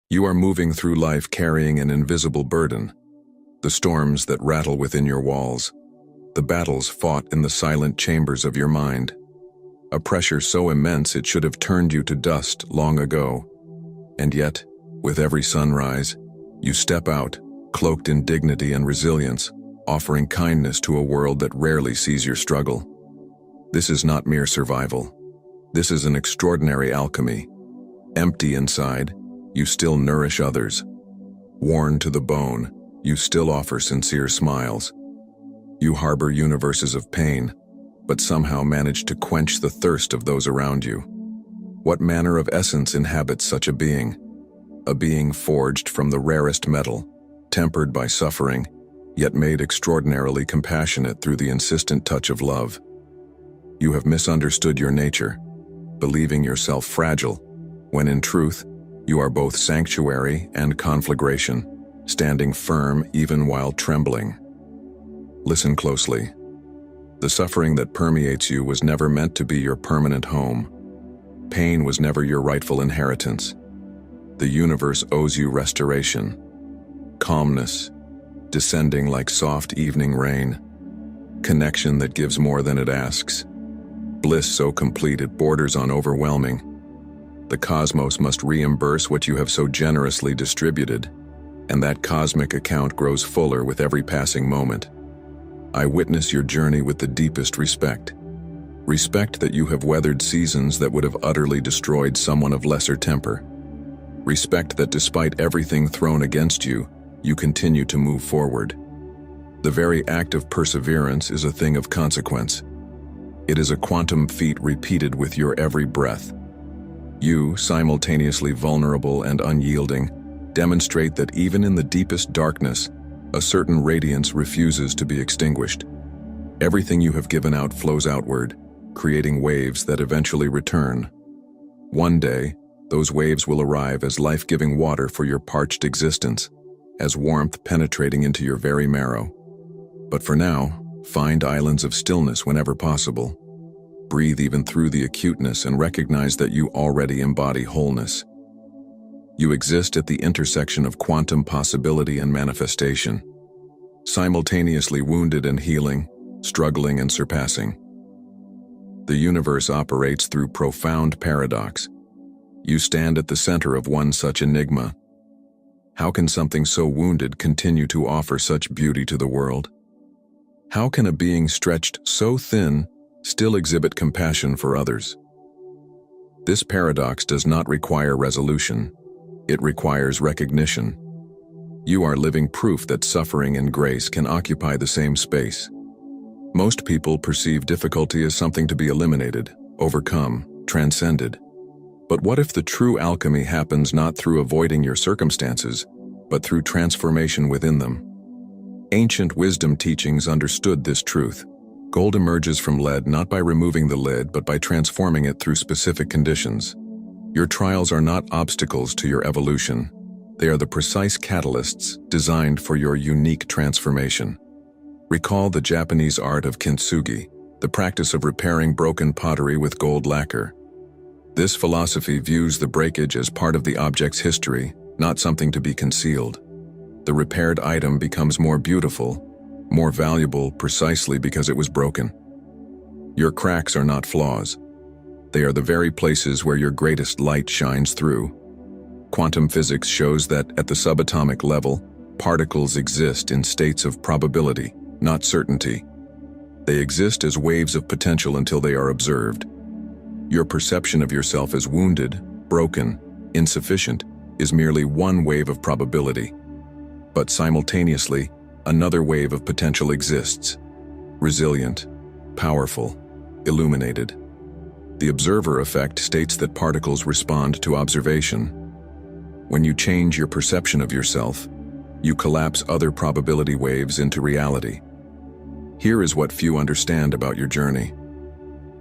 You are moving through life carrying an invisible burden, the storms that rattle within your walls, the battles fought in the silent chambers of your mind. A pressure so immense it should have turned you to dust long ago. And yet, with every sunrise, you step out, cloaked in dignity and resilience, offering kindness to a world that rarely sees your struggle. This is not mere survival. This is an extraordinary alchemy. Empty inside, you still nourish others. Worn to the bone, you still offer sincere smiles. You harbor universes of pain, but somehow manage to quench the thirst of those around you. What manner of essence inhabits such a being? A being forged from the rarest metal, tempered by suffering, yet made extraordinarily compassionate through the insistent touch of love. You have misunderstood your nature, believing yourself fragile, when in truth, you are both sanctuary and conflagration, standing firm even while trembling. Listen closely. The suffering that permeates you was never meant to be your permanent home. Pain was never your rightful inheritance. The universe owes you restoration, calmness, descending like soft evening rain, connection that gives more than it asks, bliss so complete it borders on overwhelming. The cosmos must reimburse what you have so generously distributed, and that cosmic account grows fuller with every passing moment. I witness your journey with the deepest respect. Respect that you have weathered seasons that would have utterly destroyed someone of lesser temper. Respect that despite everything thrown against you, you continue to move forward. The very act of perseverance is a thing of consequence. It is a quantum feat repeated with your every breath. You, simultaneously vulnerable and unyielding, demonstrate that even in the deepest darkness, a certain radiance refuses to be extinguished. Everything you have given out flows outward, creating waves that eventually return. One day, those waves will arrive as life-giving water for your parched existence, as warmth penetrating into your very marrow. But for now, find islands of stillness whenever possible. Breathe even through the acuteness and recognize that you already embody wholeness. You exist at the intersection of quantum possibility and manifestation, simultaneously wounded and healing, struggling and surpassing. The universe operates through profound paradox. You stand at the center of one such enigma. How can something so wounded continue to offer such beauty to the world? How can a being stretched so thin still exhibit compassion for others? This paradox does not require resolution. It requires recognition. You are living proof that suffering and grace can occupy the same space. Most people perceive difficulty as something to be eliminated, overcome, transcended. But what if the true alchemy happens not through avoiding your circumstances, but through transformation within them? Ancient wisdom teachings understood this truth. Gold emerges from lead not by removing the lid, but by transforming it through specific conditions. Your trials are not obstacles to your evolution. They are the precise catalysts designed for your unique transformation. Recall the Japanese art of kintsugi, the practice of repairing broken pottery with gold lacquer. This philosophy views the breakage as part of the object's history, not something to be concealed. The repaired item becomes more beautiful, more valuable precisely because it was broken. Your cracks are not flaws. They are the very places where your greatest light shines through. Quantum physics shows that at the subatomic level, particles exist in states of probability, not certainty. They exist as waves of potential until they are observed. Your perception of yourself as wounded, broken, insufficient is merely one wave of probability. But simultaneously, another wave of potential exists. Resilient, powerful, illuminated. The observer effect states that particles respond to observation. When you change your perception of yourself, you collapse other probability waves into reality. Here is what few understand about your journey.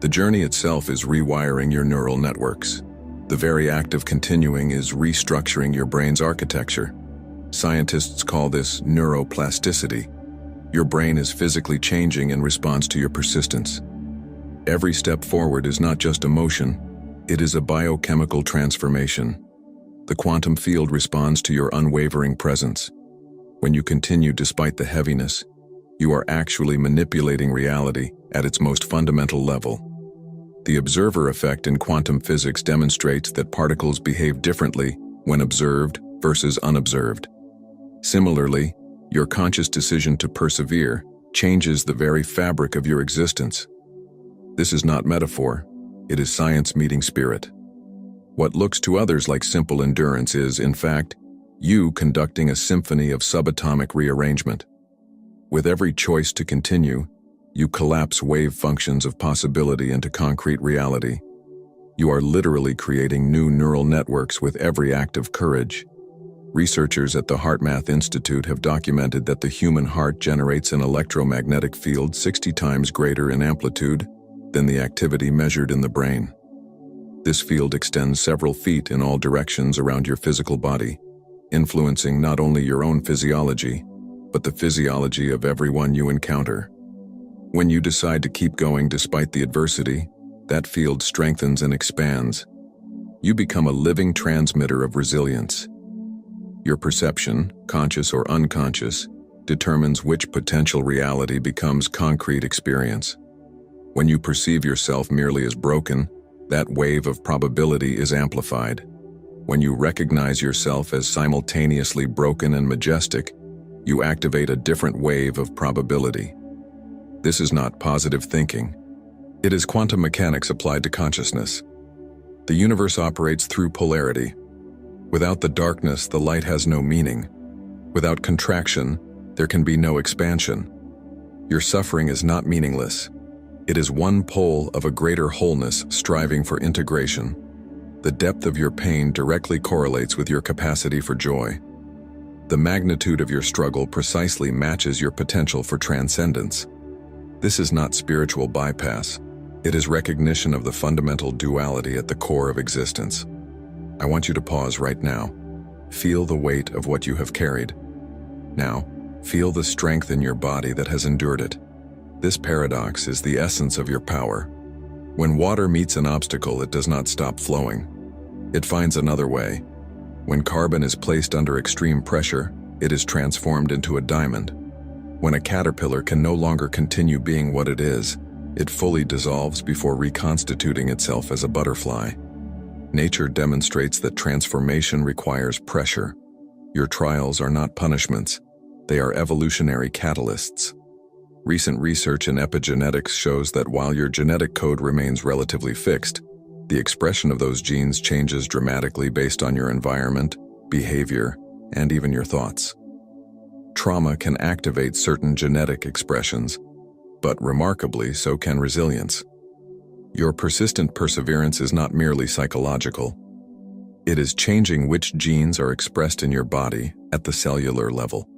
The journey itself is rewiring your neural networks. The very act of continuing is restructuring your brain's architecture. Scientists call this neuroplasticity. Your brain is physically changing in response to your persistence. Every step forward is not just a motion, it is a biochemical transformation. The quantum field responds to your unwavering presence. When you continue despite the heaviness, you are actually manipulating reality at its most fundamental level. The observer effect in quantum physics demonstrates that particles behave differently when observed versus unobserved. Similarly, your conscious decision to persevere changes the very fabric of your existence. This is not metaphor, it is science meeting spirit. What looks to others like simple endurance is, in fact, you conducting a symphony of subatomic rearrangement. With every choice to continue, you collapse wave functions of possibility into concrete reality. You are literally creating new neural networks with every act of courage. Researchers at the HeartMath Institute have documented that the human heart generates an electromagnetic field 60 times greater in amplitude than the activity measured in the brain. This field extends several feet in all directions around your physical body, influencing not only your own physiology, but the physiology of everyone you encounter. When you decide to keep going despite the adversity, that field strengthens and expands. You become a living transmitter of resilience. Your perception, conscious or unconscious, determines which potential reality becomes concrete experience. When you perceive yourself merely as broken, that wave of probability is amplified. When you recognize yourself as simultaneously broken and majestic, you activate a different wave of probability. This is not positive thinking. It is quantum mechanics applied to consciousness. The universe operates through polarity. Without the darkness, the light has no meaning. Without contraction, there can be no expansion. Your suffering is not meaningless. It is one pole of a greater wholeness striving for integration. The depth of your pain directly correlates with your capacity for joy. The magnitude of your struggle precisely matches your potential for transcendence. This is not spiritual bypass. It is recognition of the fundamental duality at the core of existence. I want you to pause right now. Feel the weight of what you have carried. Now, feel the strength in your body that has endured it. This paradox is the essence of your power. When water meets an obstacle, it does not stop flowing. It finds another way. When carbon is placed under extreme pressure, it is transformed into a diamond. When a caterpillar can no longer continue being what it is, it fully dissolves before reconstituting itself as a butterfly. Nature demonstrates that transformation requires pressure. Your trials are not punishments. They are evolutionary catalysts. Recent research in epigenetics shows that while your genetic code remains relatively fixed, the expression of those genes changes dramatically based on your environment, behavior, and even your thoughts. Trauma can activate certain genetic expressions, but remarkably, so can resilience. Your persistent perseverance is not merely psychological. It is changing which genes are expressed in your body at the cellular level.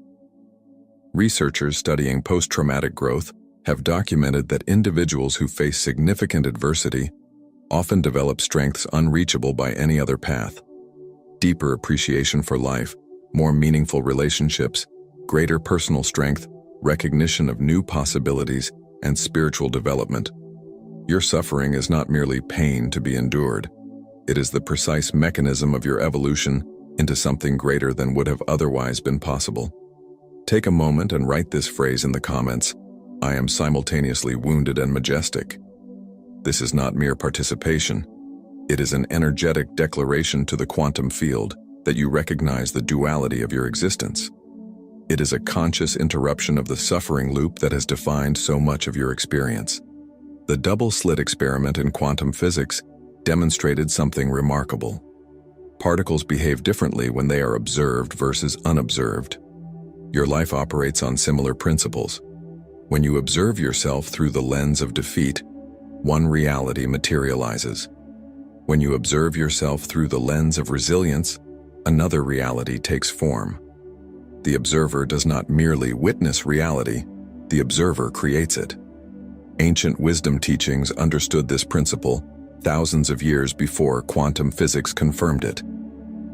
Researchers studying post-traumatic growth have documented that individuals who face significant adversity often develop strengths unreachable by any other path. Deeper appreciation for life, more meaningful relationships, greater personal strength, recognition of new possibilities, and spiritual development. Your suffering is not merely pain to be endured. It is the precise mechanism of your evolution into something greater than would have otherwise been possible. Take a moment and write this phrase in the comments: I am simultaneously wounded and majestic. This is not mere participation. It is an energetic declaration to the quantum field that you recognize the duality of your existence. It is a conscious interruption of the suffering loop that has defined so much of your experience. The double-slit experiment in quantum physics demonstrated something remarkable. Particles behave differently when they are observed versus unobserved. Your life operates on similar principles. When you observe yourself through the lens of defeat, one reality materializes. When you observe yourself through the lens of resilience, another reality takes form. The observer does not merely witness reality, the observer creates it. Ancient wisdom teachings understood this principle thousands of years before quantum physics confirmed it.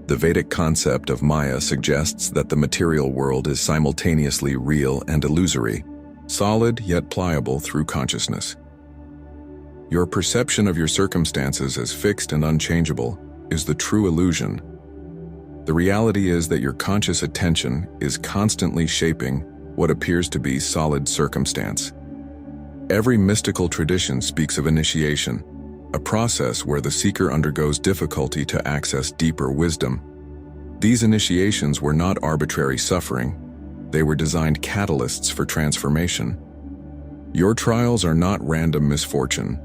The Vedic concept of Maya suggests that the material world is simultaneously real and illusory, solid yet pliable through consciousness. Your perception of your circumstances as fixed and unchangeable is the true illusion. The reality is that your conscious attention is constantly shaping what appears to be solid circumstance. Every mystical tradition speaks of initiation, a process where the seeker undergoes difficulty to access deeper wisdom. These initiations were not arbitrary suffering. They were designed catalysts for transformation. Your trials are not random misfortune.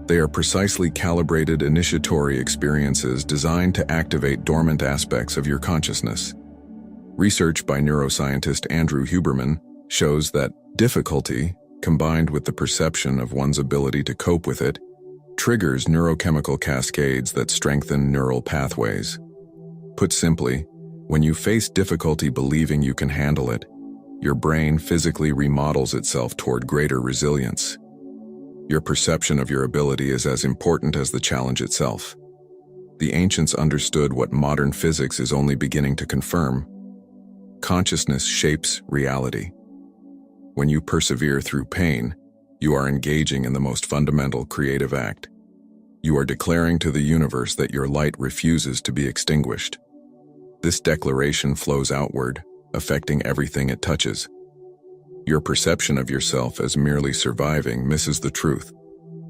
They are precisely calibrated initiatory experiences designed to activate dormant aspects of your consciousness. Research by neuroscientist Andrew Huberman shows that difficulty, combined with the perception of one's ability to cope with it, triggers neurochemical cascades that strengthen neural pathways. Put simply, when you face difficulty believing you can handle it, your brain physically remodels itself toward greater resilience. Your perception of your ability is as important as the challenge itself. The ancients understood what modern physics is only beginning to confirm. Consciousness shapes reality. When you persevere through pain, you are engaging in the most fundamental creative act. You are declaring to the universe that your light refuses to be extinguished. This declaration flows outward, affecting everything it touches. Your perception of yourself as merely surviving misses the truth.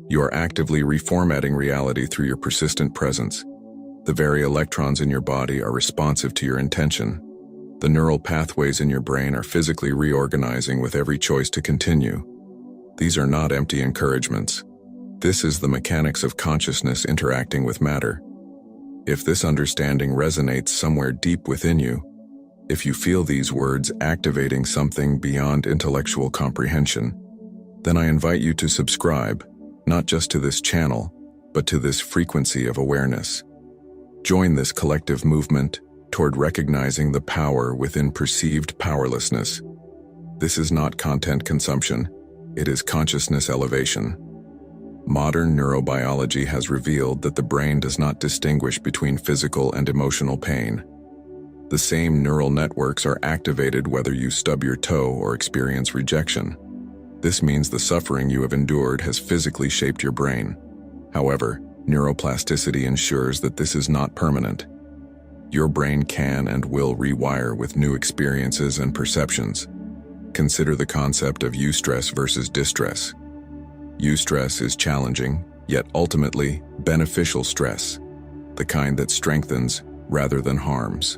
You are actively reformatting reality through your persistent presence. The very electrons in your body are responsive to your intention. The neural pathways in your brain are physically reorganizing with every choice to continue. These are not empty encouragements. This is the mechanics of consciousness interacting with matter. If this understanding resonates somewhere deep within you, if you feel these words activating something beyond intellectual comprehension, then I invite you to subscribe, not just to this channel, but to this frequency of awareness. Join this collective movement toward recognizing the power within perceived powerlessness. This is not content consumption, it is consciousness elevation. Modern neurobiology has revealed that the brain does not distinguish between physical and emotional pain. The same neural networks are activated whether you stub your toe or experience rejection. This means the suffering you have endured has physically shaped your brain. However, neuroplasticity ensures that this is not permanent. Your brain can and will rewire with new experiences and perceptions. Consider the concept of eustress versus distress. Eustress is challenging, yet ultimately beneficial stress, the kind that strengthens rather than harms.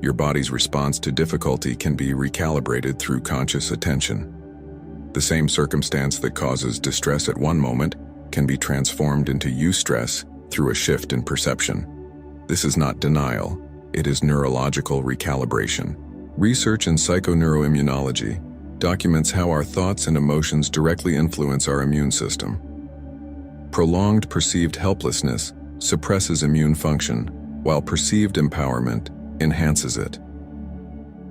Your body's response to difficulty can be recalibrated through conscious attention. The same circumstance that causes distress at one moment can be transformed into eustress through a shift in perception. This is not denial, it is neurological recalibration. Research in psychoneuroimmunology documents how our thoughts and emotions directly influence our immune system. Prolonged perceived helplessness suppresses immune function, while perceived empowerment enhances it.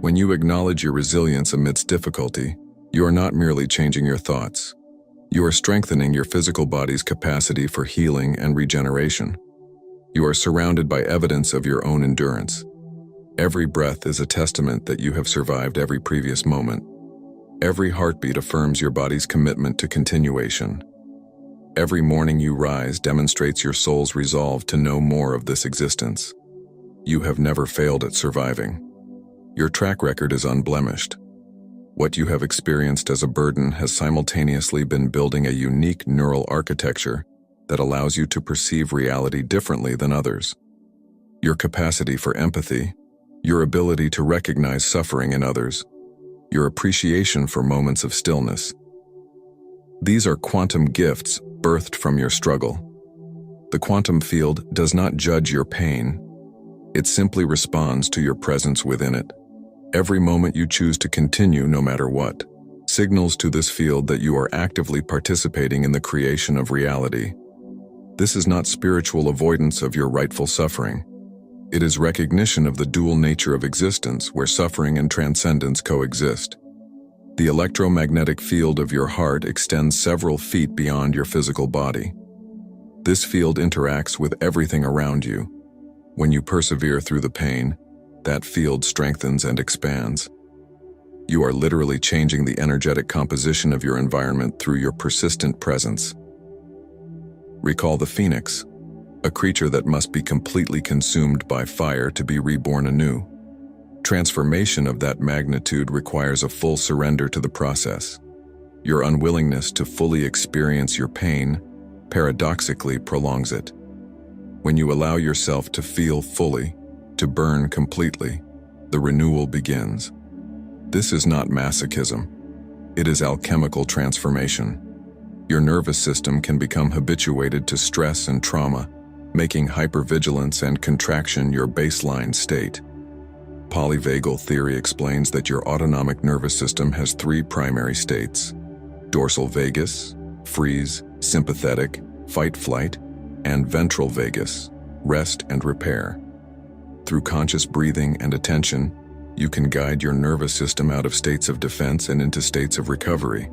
When you acknowledge your resilience amidst difficulty, you are not merely changing your thoughts. You are strengthening your physical body's capacity for healing and regeneration. You are surrounded by evidence of your own endurance. Every breath is a testament that you have survived every previous moment. Every heartbeat affirms your body's commitment to continuation. Every morning you rise demonstrates your soul's resolve to know more of this existence. You have never failed at surviving. Your track record is unblemished. What you have experienced as a burden has simultaneously been building a unique neural architecture that allows you to perceive reality differently than others. Your capacity for empathy, your ability to recognize suffering in others, your appreciation for moments of stillness. These are quantum gifts birthed from your struggle. The quantum field does not judge your pain. It simply responds to your presence within it. Every moment you choose to continue, no matter what, signals to this field that you are actively participating in the creation of reality. This is not spiritual avoidance of your rightful suffering. It is recognition of the dual nature of existence where suffering and transcendence coexist. The electromagnetic field of your heart extends several feet beyond your physical body. This field interacts with everything around you. When you persevere through the pain, that field strengthens and expands. You are literally changing the energetic composition of your environment through your persistent presence. Recall the phoenix. a creature that must be completely consumed by fire to be reborn anew. Transformation of that magnitude requires a full surrender to the process. Your unwillingness to fully experience your pain paradoxically prolongs it. When you allow yourself to feel fully, to burn completely, the renewal begins. This is not masochism. It is alchemical transformation. Your nervous system can become habituated to stress and trauma, making hypervigilance and contraction your baseline state. Polyvagal theory explains that your autonomic nervous system has three primary states: dorsal vagus, freeze, sympathetic, fight-flight, and ventral vagus, rest and repair. Through conscious breathing and attention, you can guide your nervous system out of states of defense and into states of recovery.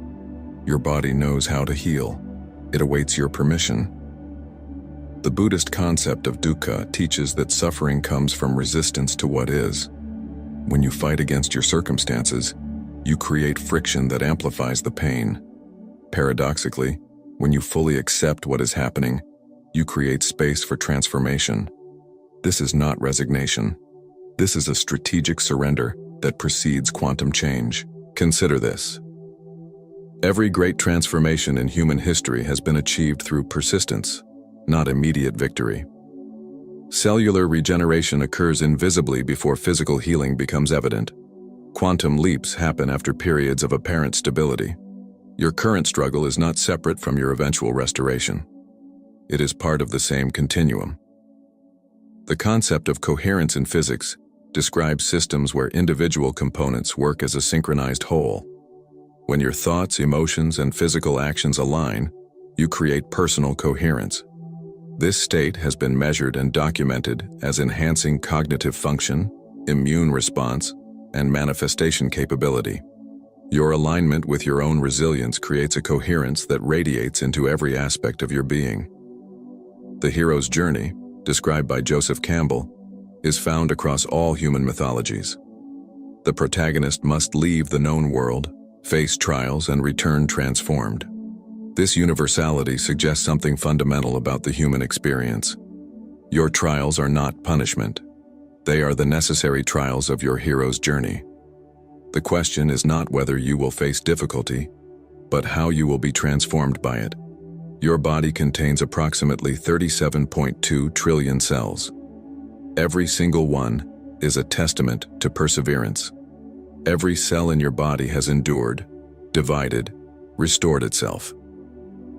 Your body knows how to heal. It awaits your permission. The Buddhist concept of dukkha teaches that suffering comes from resistance to what is. When you fight against your circumstances, you create friction that amplifies the pain. Paradoxically, when you fully accept what is happening, you create space for transformation. This is not resignation. This is a strategic surrender that precedes quantum change. Consider this. Every great transformation in human history has been achieved through persistence, not immediate victory. Cellular regeneration occurs invisibly before physical healing becomes evident. Quantum leaps happen after periods of apparent stability. Your current struggle is not separate from your eventual restoration. It is part of the same continuum. The concept of coherence in physics describes systems where individual components work as a synchronized whole. When your thoughts, emotions, and physical actions align, you create personal coherence. This state has been measured and documented as enhancing cognitive function, immune response, and manifestation capability. Your alignment with your own resilience creates a coherence that radiates into every aspect of your being. The hero's journey, described by Joseph Campbell, is found across all human mythologies. The protagonist must leave the known world, face trials, and return transformed. This universality suggests something fundamental about the human experience. Your trials are not punishment. They are the necessary trials of your hero's journey. The question is not whether you will face difficulty, but how you will be transformed by it. Your body contains approximately 37.2 trillion cells. Every single one is a testament to perseverance. Every cell in your body has endured, divided, restored itself.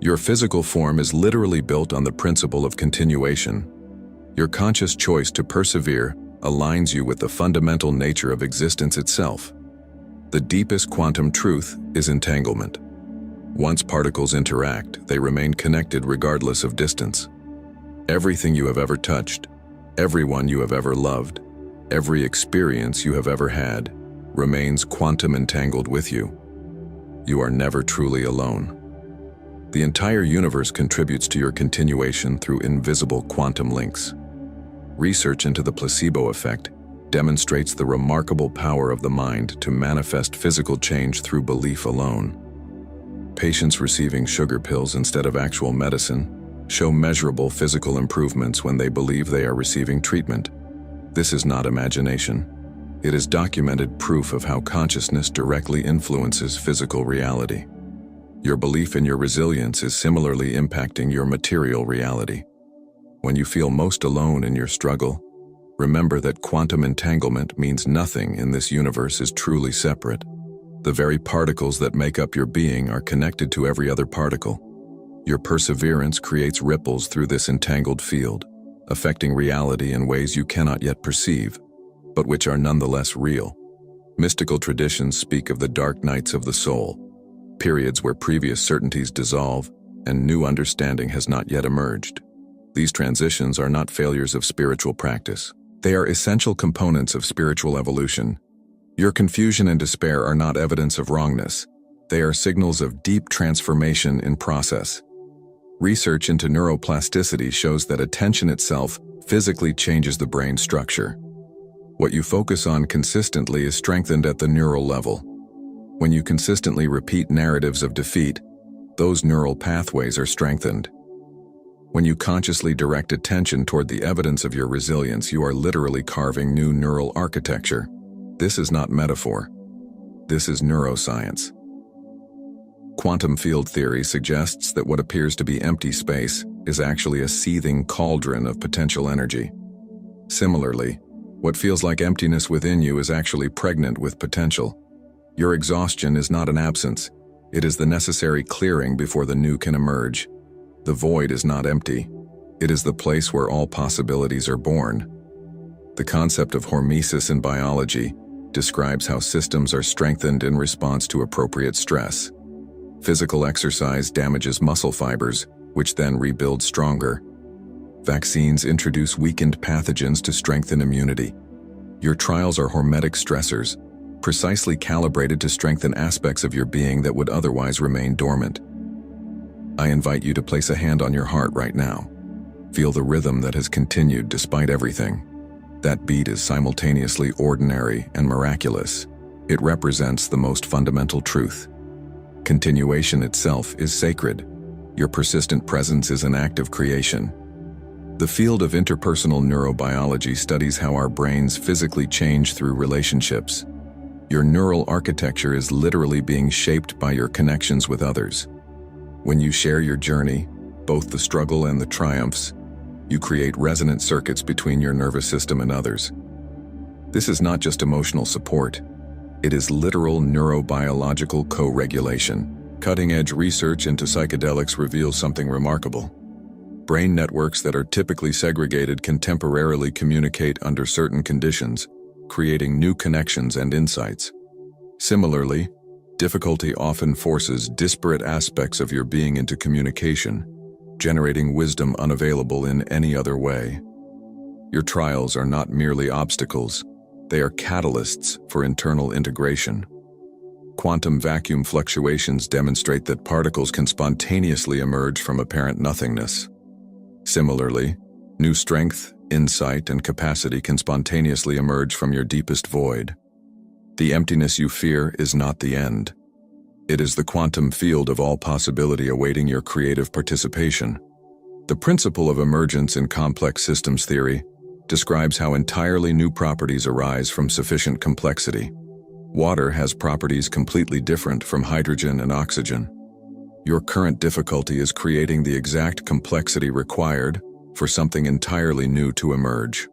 Your physical form is literally built on the principle of continuation. Your conscious choice to persevere aligns you with the fundamental nature of existence itself. The deepest quantum truth is entanglement. Once particles interact, they remain connected regardless of distance. Everything you have ever touched, everyone you have ever loved, every experience you have ever had, remains quantum entangled with you. You are never truly alone. The entire universe contributes to your continuation through invisible quantum links. Research into the placebo effect demonstrates the remarkable power of the mind to manifest physical change through belief alone. Patients receiving sugar pills instead of actual medicine show measurable physical improvements when they believe they are receiving treatment. This is not imagination. It is documented proof of how consciousness directly influences physical reality. Your belief in your resilience is similarly impacting your material reality. When you feel most alone in your struggle, remember that quantum entanglement means nothing in this universe is truly separate. The very particles that make up your being are connected to every other particle. Your perseverance creates ripples through this entangled field, affecting reality in ways you cannot yet perceive, but which are nonetheless real. Mystical traditions speak of the dark nights of the soul, periods where previous certainties dissolve and new understanding has not yet emerged. These transitions are not failures of spiritual practice. They are essential components of spiritual evolution. Your confusion and despair are not evidence of wrongness. They are signals of deep transformation in process. Research into neuroplasticity shows that attention itself physically changes the brain structure. What you focus on consistently is strengthened at the neural level. When you consistently repeat narratives of defeat, those neural pathways are strengthened. When you consciously direct attention toward the evidence of your resilience, you are literally carving new neural architecture. This is not metaphor. This is neuroscience. Quantum field theory suggests that what appears to be empty space is actually a seething cauldron of potential energy. Similarly, what feels like emptiness within you is actually pregnant with potential. Your exhaustion is not an absence. It is the necessary clearing before the new can emerge. The void is not empty. It is the place where all possibilities are born. The concept of hormesis in biology describes how systems are strengthened in response to appropriate stress. Physical exercise damages muscle fibers, which then rebuild stronger. Vaccines introduce weakened pathogens to strengthen immunity. Your trials are hormetic stressors, precisely calibrated to strengthen aspects of your being that would otherwise remain dormant. I invite you to place a hand on your heart right now. Feel the rhythm that has continued despite everything. That beat is simultaneously ordinary and miraculous. It represents the most fundamental truth. Continuation itself is sacred. Your persistent presence is an act of creation. The field of interpersonal neurobiology studies how our brains physically change through relationships. Your neural architecture is literally being shaped by your connections with others. When you share your journey, both the struggle and the triumphs, you create resonant circuits between your nervous system and others. This is not just emotional support. It is literal neurobiological co-regulation. Cutting-edge research into psychedelics reveals something remarkable. Brain networks that are typically segregated can temporarily communicate under certain conditions, creating new connections and insights. Similarly, difficulty often forces disparate aspects of your being into communication, generating wisdom unavailable in any other way. Your trials are not merely obstacles, they are catalysts for internal integration. Quantum vacuum fluctuations demonstrate that particles can spontaneously emerge from apparent nothingness. Similarly, new strength, insight, and capacity can spontaneously emerge from your deepest void. The emptiness you fear is not the end. It is the quantum field of all possibility awaiting your creative participation. The principle of emergence in complex systems theory describes how entirely new properties arise from sufficient complexity. Water has properties completely different from hydrogen and oxygen. Your current difficulty is creating the exact complexity required for something entirely new to emerge.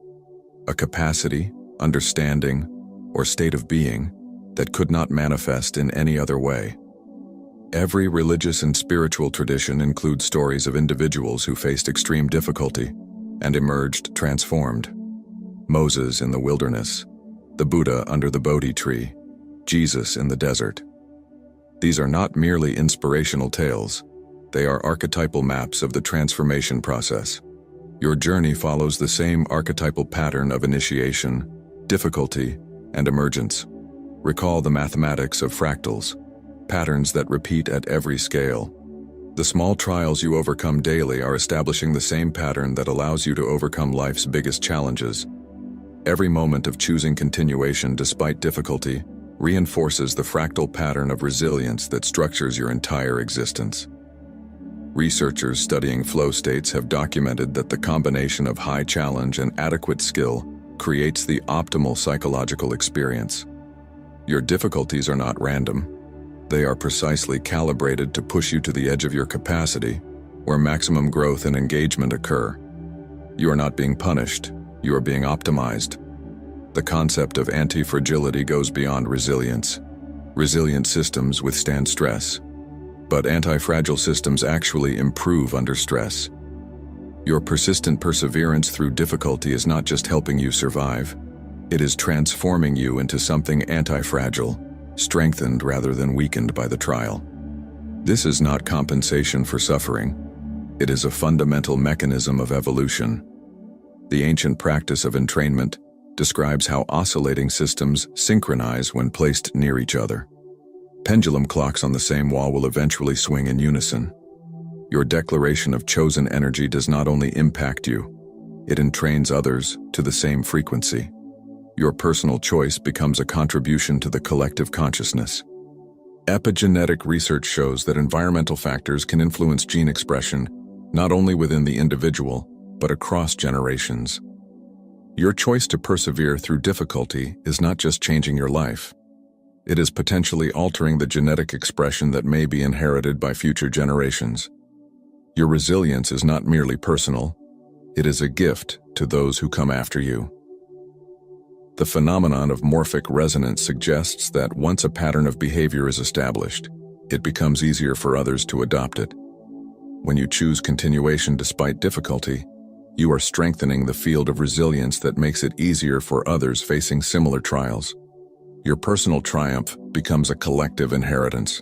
A capacity, understanding, or state of being that could not manifest in any other way. Every religious and spiritual tradition includes stories of individuals who faced extreme difficulty and emerged transformed. Moses in the wilderness, the Buddha under the Bodhi tree, Jesus in the desert. These are not merely inspirational tales. They are archetypal maps of the transformation process. Your journey follows the same archetypal pattern of initiation, difficulty, and emergence. Recall the mathematics of fractals, patterns that repeat at every scale. The small trials you overcome daily are establishing the same pattern that allows you to overcome life's biggest challenges. Every moment of choosing continuation despite difficulty reinforces the fractal pattern of resilience that structures your entire existence. Researchers studying flow states have documented that the combination of high challenge and adequate skill creates the optimal psychological experience. Your difficulties are not random. They are precisely calibrated to push you to the edge of your capacity, where maximum growth and engagement occur. You are not being punished, you are being optimized. The concept of anti-fragility goes beyond resilience. Resilient systems withstand stress, but anti-fragile systems actually improve under stress. Your persistent perseverance through difficulty is not just helping you survive, it is transforming you into something anti-fragile, strengthened rather than weakened by the trial. This is not compensation for suffering. It is a fundamental mechanism of evolution. The ancient practice of entrainment describes how oscillating systems synchronize when placed near each other. Pendulum clocks on the same wall will eventually swing in unison. Your declaration of chosen energy does not only impact you, it entrains others to the same frequency. Your personal choice becomes a contribution to the collective consciousness. Epigenetic research shows that environmental factors can influence gene expression, not only within the individual, but across generations. Your choice to persevere through difficulty is not just changing your life. It is potentially altering the genetic expression that may be inherited by future generations. Your resilience is not merely personal, it is a gift to those who come after you. The phenomenon of morphic resonance suggests that once a pattern of behavior is established, it becomes easier for others to adopt it. When you choose continuation despite difficulty, you are strengthening the field of resilience that makes it easier for others facing similar trials. Your personal triumph becomes a collective inheritance.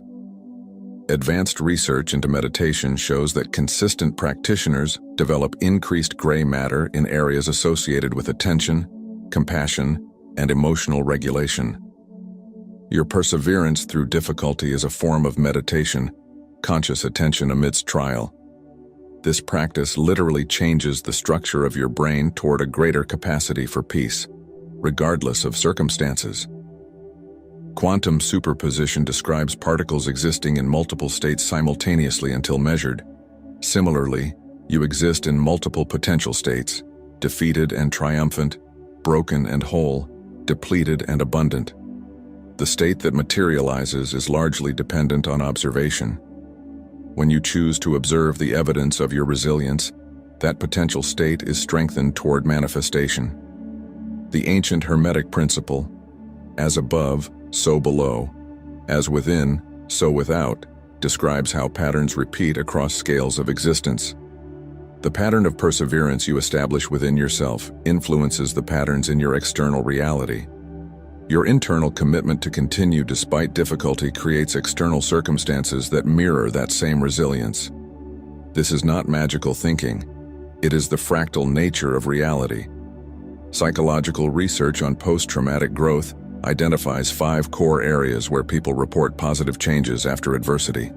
Advanced research into meditation shows that consistent practitioners develop increased gray matter in areas associated with attention, compassion, and emotional regulation. Your perseverance through difficulty is a form of meditation, conscious attention amidst trial. This practice literally changes the structure of your brain toward a greater capacity for peace, regardless of circumstances. Quantum superposition describes particles existing in multiple states simultaneously until measured. Similarly, you exist in multiple potential states, defeated and triumphant, broken and whole, depleted and abundant. The state that materializes is largely dependent on observation. When you choose to observe the evidence of your resilience, that potential state is strengthened toward manifestation. The ancient Hermetic principle, as above, so below, as within, so without, describes how patterns repeat across scales of existence. The pattern of perseverance you establish within yourself influences the patterns in your external reality. Your internal commitment to continue despite difficulty creates external circumstances that mirror that same resilience. This is not magical thinking. It is the fractal nature of reality. Psychological research on post-traumatic growth identifies 5 core areas where people report positive changes after adversity: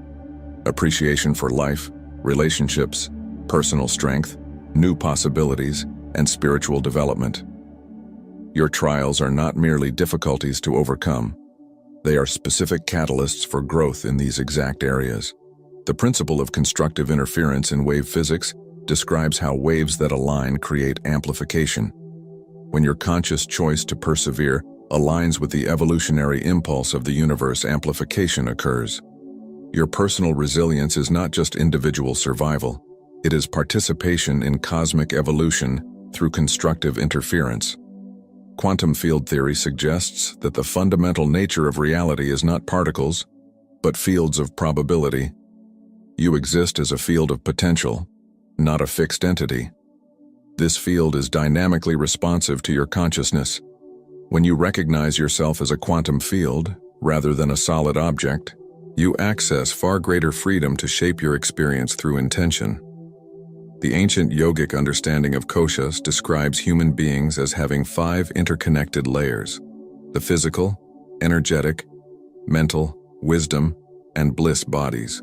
appreciation for life, relationships, personal strength, new possibilities, and spiritual development. Your trials are not merely difficulties to overcome. They are specific catalysts for growth in these exact areas. The principle of constructive interference in wave physics describes how waves that align create amplification. When your conscious choice to persevere aligns with the evolutionary impulse of the universe, amplification occurs. Your personal resilience is not just individual survival, it is participation in cosmic evolution through constructive interference. Quantum field theory suggests that the fundamental nature of reality is not particles, but fields of probability. You exist as a field of potential, not a fixed entity. This field is dynamically responsive to your consciousness. When you recognize yourself as a quantum field, rather than a solid object, you access far greater freedom to shape your experience through intention. The ancient yogic understanding of koshas describes human beings as having 5 interconnected layers: the physical, energetic, mental, wisdom, and bliss bodies.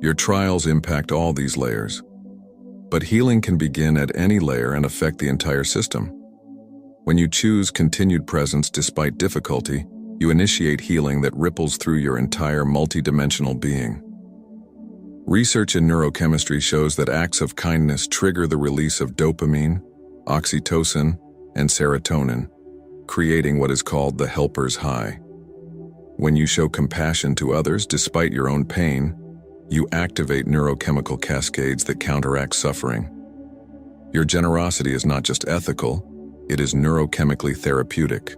Your trials impact all these layers, but healing can begin at any layer and affect the entire system. When you choose continued presence despite difficulty, you initiate healing that ripples through your entire multidimensional being. Research in neurochemistry shows that acts of kindness trigger the release of dopamine, oxytocin, and serotonin, creating what is called the helper's high. When you show compassion to others despite your own pain, you activate neurochemical cascades that counteract suffering. Your generosity is not just ethical, it is neurochemically therapeutic.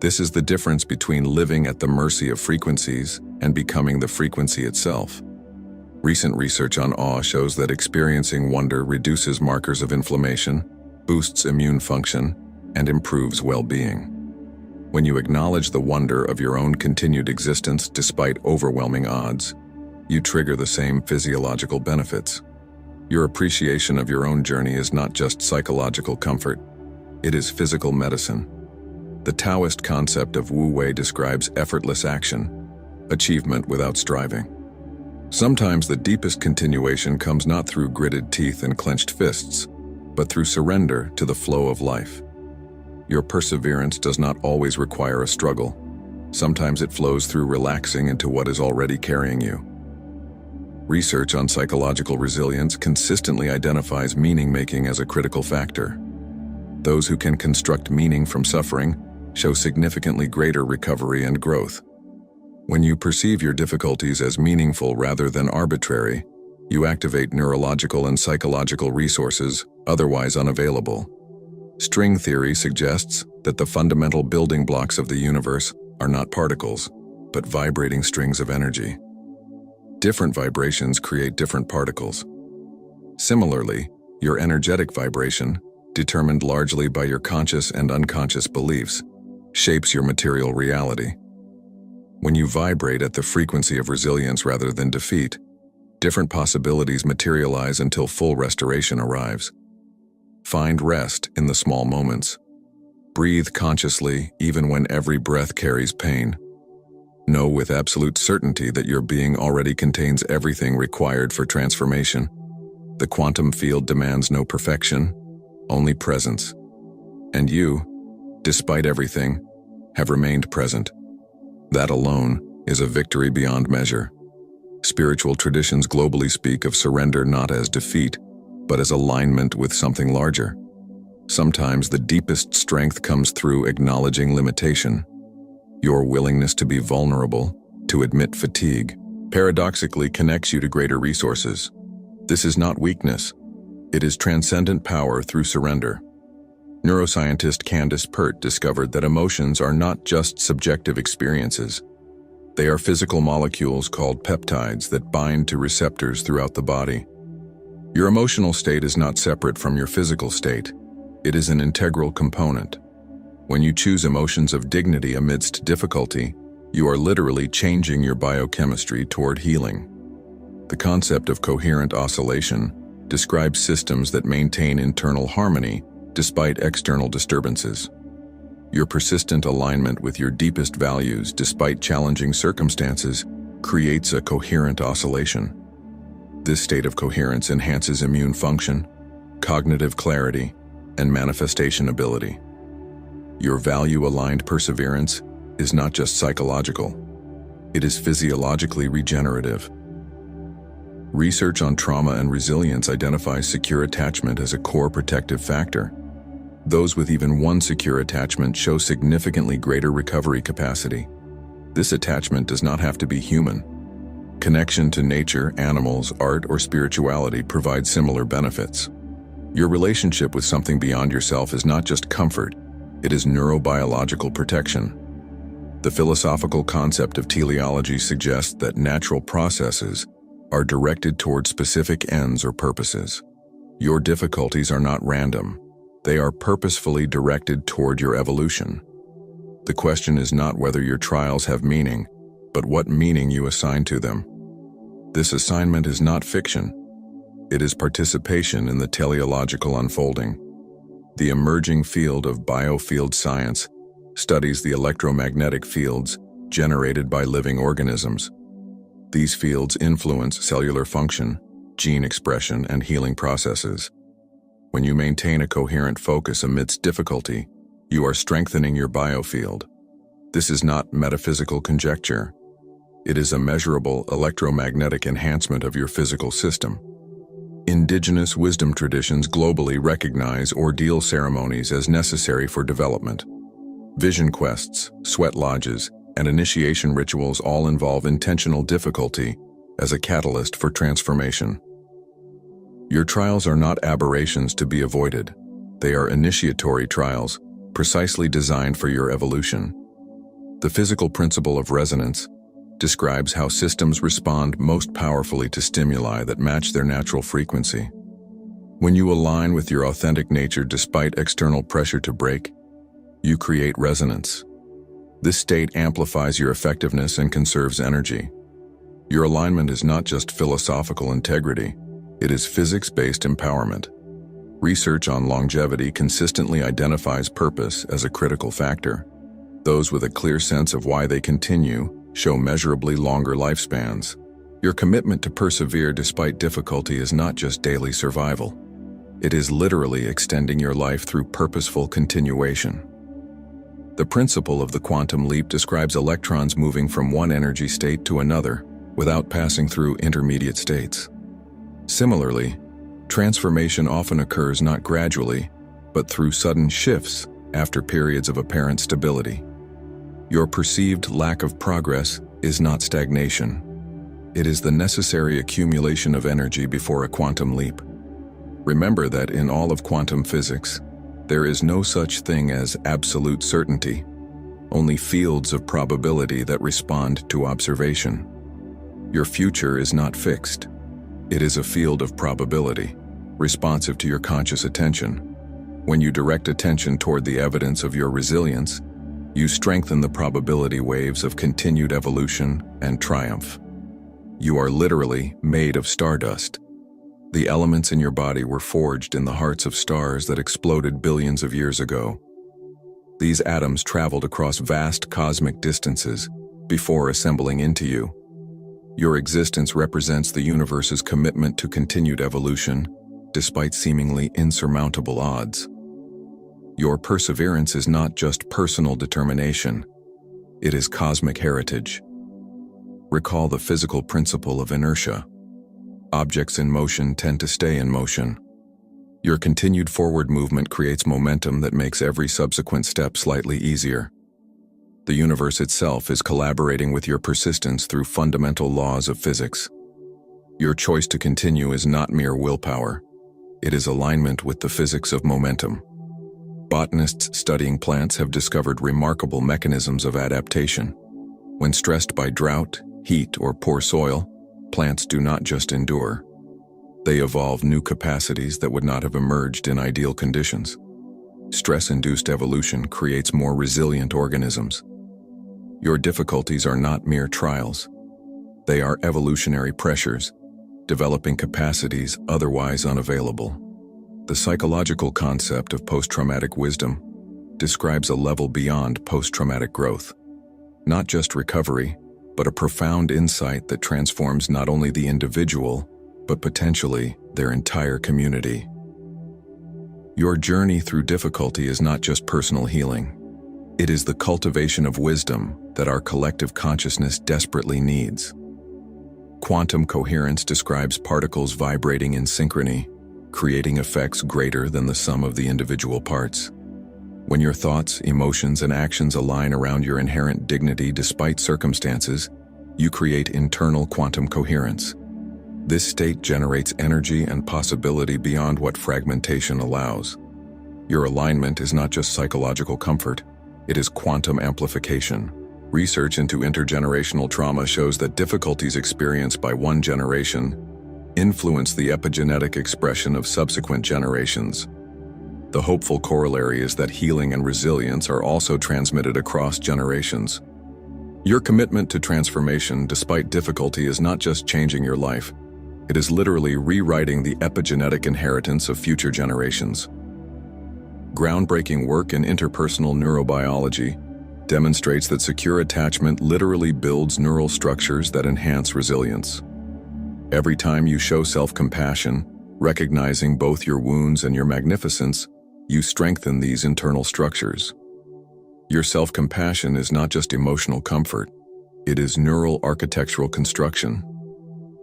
This is the difference between living at the mercy of frequencies and becoming the frequency itself. Recent research on awe shows that experiencing wonder reduces markers of inflammation, boosts immune function, and improves well-being. When you acknowledge the wonder of your own continued existence despite overwhelming odds, you trigger the same physiological benefits. Your appreciation of your own journey is not just psychological comfort, it is physical medicine. The Taoist concept of Wu Wei describes effortless action, achievement without striving. Sometimes the deepest continuation comes not through gritted teeth and clenched fists, but through surrender to the flow of life. Your perseverance does not always require a struggle. Sometimes it flows through relaxing into what is already carrying you. Research on psychological resilience consistently identifies meaning-making as a critical factor. Those who can construct meaning from suffering show significantly greater recovery and growth. When you perceive your difficulties as meaningful rather than arbitrary, you activate neurological and psychological resources otherwise unavailable. String theory suggests that the fundamental building blocks of the universe are not particles, but vibrating strings of energy. Different vibrations create different particles. Similarly, your energetic vibration, determined largely by your conscious and unconscious beliefs, shapes your material reality. When you vibrate at the frequency of resilience rather than defeat, different possibilities materialize until full restoration arrives. Find rest in the small moments. Breathe consciously even when every breath carries pain. Know with absolute certainty that your being already contains everything required for transformation. The quantum field demands no perfection, only presence. And you, despite everything, have remained present. That alone is a victory beyond measure. Spiritual traditions globally speak of surrender not as defeat, but as alignment with something larger. Sometimes the deepest strength comes through acknowledging limitation. Your willingness to be vulnerable, to admit fatigue, paradoxically connects you to greater resources. This is not weakness. It is transcendent power through surrender. Neuroscientist Candace Pert discovered that emotions are not just subjective experiences. They are physical molecules called peptides that bind to receptors throughout the body. Your emotional state is not separate from your physical state. It is an integral component. When you choose emotions of dignity amidst difficulty, you are literally changing your biochemistry toward healing. The concept of coherent oscillation describes systems that maintain internal harmony despite external disturbances. Your persistent alignment with your deepest values despite challenging circumstances creates a coherent oscillation. This state of coherence enhances immune function, cognitive clarity, and manifestation ability. Your value-aligned perseverance is not just psychological, it is physiologically regenerative. Research on trauma and resilience identifies secure attachment as a core protective factor. Those with even one secure attachment show significantly greater recovery capacity. This attachment does not have to be human. Connection to nature, animals, art, or spirituality provides similar benefits. Your relationship with something beyond yourself is not just comfort, it is neurobiological protection. The philosophical concept of teleology suggests that natural processes are directed toward specific ends or purposes. Your difficulties are not random. They are purposefully directed toward your evolution. The question is not whether your trials have meaning, but what meaning you assign to them. This assignment is not fiction. It is participation in the teleological unfolding. The emerging field of biofield science studies the electromagnetic fields generated by living organisms. These fields influence cellular function, gene expression, and healing processes. When you maintain a coherent focus amidst difficulty, you are strengthening your biofield. This is not metaphysical conjecture. It is a measurable electromagnetic enhancement of your physical system. Indigenous wisdom traditions globally recognize ordeal ceremonies as necessary for development. Vision quests, sweat lodges, and initiation rituals all involve intentional difficulty as a catalyst for transformation. Your trials are not aberrations to be avoided. They are initiatory trials, precisely designed for your evolution. The physical principle of resonance describes how systems respond most powerfully to stimuli that match their natural frequency. When you align with your authentic nature despite external pressure to break, you create resonance. This state amplifies your effectiveness and conserves energy. Your alignment is not just philosophical integrity, it is physics-based empowerment. Research on longevity consistently identifies purpose as a critical factor. Those with a clear sense of why they continue show measurably longer lifespans. Your commitment to persevere despite difficulty is not just daily survival. It is literally extending your life through purposeful continuation. The principle of the quantum leap describes electrons moving from one energy state to another, without passing through intermediate states. Similarly, transformation often occurs not gradually, but through sudden shifts after periods of apparent stability. Your perceived lack of progress is not stagnation. It is the necessary accumulation of energy before a quantum leap. Remember that in all of quantum physics, there is no such thing as absolute certainty, only fields of probability that respond to observation. Your future is not fixed. It is a field of probability, responsive to your conscious attention. When you direct attention toward the evidence of your resilience, you strengthen the probability waves of continued evolution and triumph. You are literally made of stardust. The elements in your body were forged in the hearts of stars that exploded billions of years ago. These atoms traveled across vast cosmic distances before assembling into you. Your existence represents the universe's commitment to continued evolution, despite seemingly insurmountable odds. Your perseverance is not just personal determination, it is cosmic heritage. Recall the physical principle of inertia. Objects in motion tend to stay in motion. Your continued forward movement creates momentum that makes every subsequent step slightly easier. The universe itself is collaborating with your persistence through fundamental laws of physics. Your choice to continue is not mere willpower. It is alignment with the physics of momentum. Botanists studying plants have discovered remarkable mechanisms of adaptation. When stressed by drought, heat, or poor soil, plants do not just endure. They evolve new capacities that would not have emerged in ideal conditions. Stress-induced evolution creates more resilient organisms. Your difficulties are not mere trials. They are evolutionary pressures, developing capacities otherwise unavailable. The psychological concept of post-traumatic wisdom describes a level beyond post-traumatic growth. Not just recovery, but a profound insight that transforms not only the individual, but potentially their entire community. Your journey through difficulty is not just personal healing. It is the cultivation of wisdom that our collective consciousness desperately needs. Quantum coherence describes particles vibrating in synchrony, creating effects greater than the sum of the individual parts. When your thoughts, emotions, and actions align around your inherent dignity despite circumstances, you create internal quantum coherence. This state generates energy and possibility beyond what fragmentation allows. Your alignment is not just psychological comfort, it is quantum amplification. Research into intergenerational trauma shows that difficulties experienced by one generation influence the epigenetic expression of subsequent generations. The hopeful corollary is that healing and resilience are also transmitted across generations. Your commitment to transformation despite difficulty is not just changing your life, it is literally rewriting the epigenetic inheritance of future generations. Groundbreaking work in interpersonal neurobiology demonstrates that secure attachment literally builds neural structures that enhance resilience. Every time you show self-compassion, recognizing both your wounds and your magnificence, you strengthen these internal structures. Your self-compassion is not just emotional comfort, it is neural architectural construction.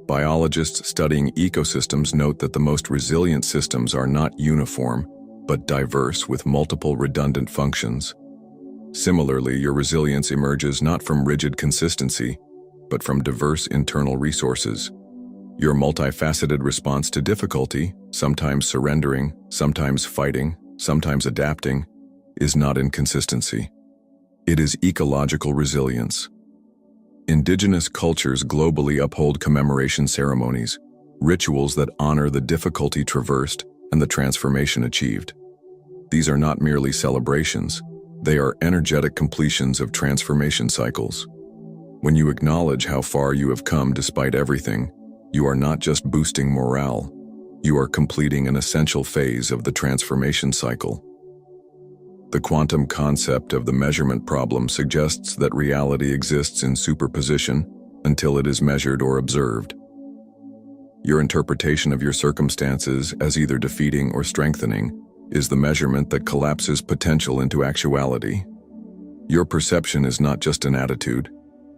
Biologists studying ecosystems note that the most resilient systems are not uniform, but diverse with multiple redundant functions. Similarly, your resilience emerges not from rigid consistency, but from diverse internal resources. Your multifaceted response to difficulty, sometimes surrendering, sometimes fighting, sometimes adapting, is not inconsistency. It is ecological resilience. Indigenous cultures globally uphold commemoration ceremonies, rituals that honor the difficulty traversed and the transformation achieved. These are not merely celebrations, they are energetic completions of transformation cycles. When you acknowledge how far you have come despite everything, you are not just boosting morale, you are completing an essential phase of the transformation cycle. The quantum concept of the measurement problem suggests that reality exists in superposition until it is measured or observed. Your interpretation of your circumstances as either defeating or strengthening is the measurement that collapses potential into actuality. Your perception is not just an attitude,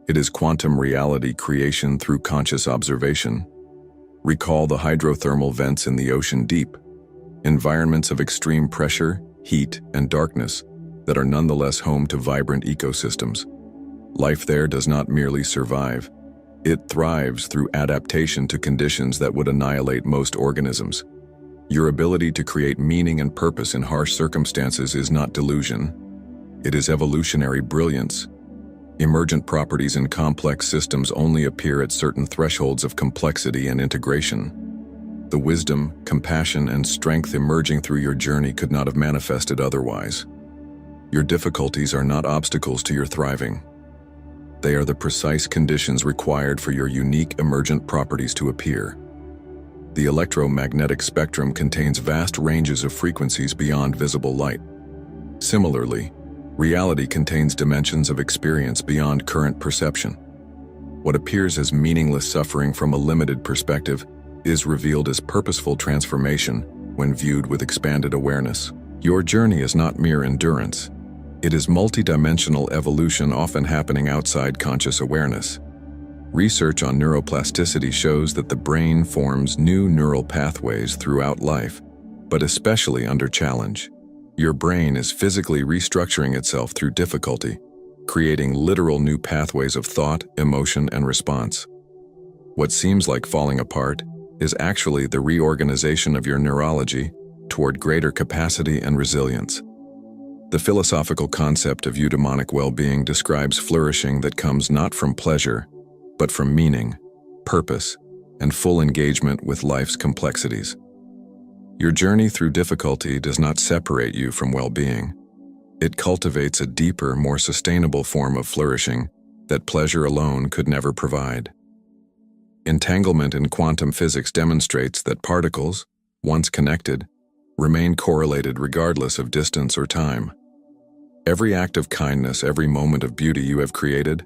It is quantum reality creation through conscious observation. Recall the hydrothermal vents in the ocean deep, environments of extreme pressure, heat, and darkness that are nonetheless home to vibrant ecosystems. Life there does not merely survive. It thrives through adaptation to conditions that would annihilate most organisms. Your ability to create meaning and purpose in harsh circumstances is not delusion. It is evolutionary brilliance. Emergent properties in complex systems only appear at certain thresholds of complexity and integration. The wisdom, compassion, and strength emerging through your journey could not have manifested otherwise. Your difficulties are not obstacles to your thriving. They are the precise conditions required for your unique emergent properties to appear. The electromagnetic spectrum contains vast ranges of frequencies beyond visible light. Similarly, reality contains dimensions of experience beyond current perception. What appears as meaningless suffering from a limited perspective is revealed as purposeful transformation when viewed with expanded awareness. Your journey is not mere endurance. It is multidimensional evolution often happening outside conscious awareness. Research on neuroplasticity shows that the brain forms new neural pathways throughout life, but especially under challenge. Your brain is physically restructuring itself through difficulty, creating literal new pathways of thought, emotion, and response. What seems like falling apart is actually the reorganization of your neurology toward greater capacity and resilience. The philosophical concept of eudaimonic well-being describes flourishing that comes not from pleasure, but from meaning, purpose, and full engagement with life's complexities. Your journey through difficulty does not separate you from well-being. It cultivates a deeper, more sustainable form of flourishing that pleasure alone could never provide. Entanglement in quantum physics demonstrates that particles, once connected, remain correlated regardless of distance or time. Every act of kindness, every moment of beauty you have created,